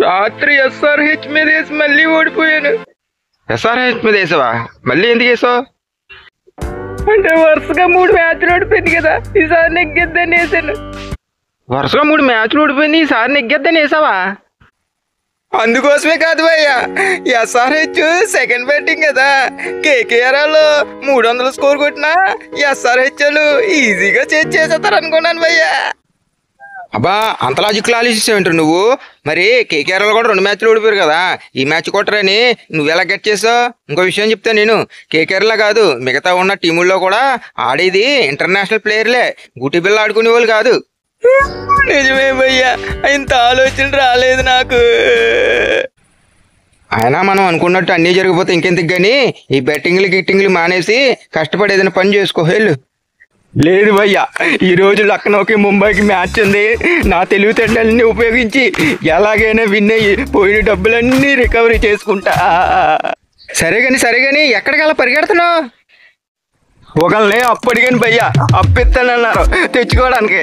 రాత్రి ఎస్ఆర్హెచ్ మీద వేసి మళ్ళీ ఓడిపోయాను. ఎస్ఆర్హెచ్ మీద వేసావా? మళ్ళీ ఎందుకు వేసావు? అంటే వరుసగా 3 మ్యాచ్లు ఓడిపోయింది కదా, ఈసారి నెగ్గేద్దని వేసాను. వరుసగా 3 మ్యాచ్లు ఓడిపోయింది, ఈసారి నెగ్గేద్దని వేసావా? అందుకోసమే కాదు భయ్య, ఎస్ఆర్హెచ్ సెకండ్ బ్యాటింగ్ కదా, కేకేఆర్ 300 స్కోర్ కొట్టినా ఎస్ఆర్హెచ్ ఈజీగా చేసేస్తారు అనుకున్నాను భయ్య. అబ్బా, అంత లాజిక్లు ఆలోచించావు నువ్వు. మరి కేకేఆర్ కూడా 2 మ్యాచ్లు ఓడిపోయారు కదా, ఈ మ్యాచ్ కొట్టరని నువ్వెలా గెట్ చేసావు? ఇంకో విషయం చెప్తా నేను, కేకేఆర్లా కాదు మిగతా ఉన్న టీముల్లో కూడా ఆడేది ఇంటర్నేషనల్ ప్లేయర్లే, గుటి బిల్ల ఆడుకునే వాళ్ళు కాదు. నిజమే భయ్యా, ఇంత ఆలోచన రాలేదు నాకు. అయినా మనం అనుకున్నట్టు అన్నీ జరిగిపోతే ఇంకెందుకు కానీ ఈ బెట్టింగ్లు గిట్టింగ్లు మానేసి కష్టపడి ఏదైనా పని చేసుకో వెళ్ళు. లేదు భయ్యా, ఈరోజు లక్నోకి ముంబైకి మ్యాచ్ ఉంది. నా తెలివితేటలన్నీ ఉపయోగించి ఎలాగైనా విన్ అయ్యి పోయిన డబ్బులన్నీ రికవరీ చేసుకుంటా. సరే కానీ ఎక్కడికి అలా పరిగెడుతున్నావు? ఒకళ్ళని అప్పటికని భయ్యా అప్పిస్తానన్నారు తెచ్చుకోవడానికి.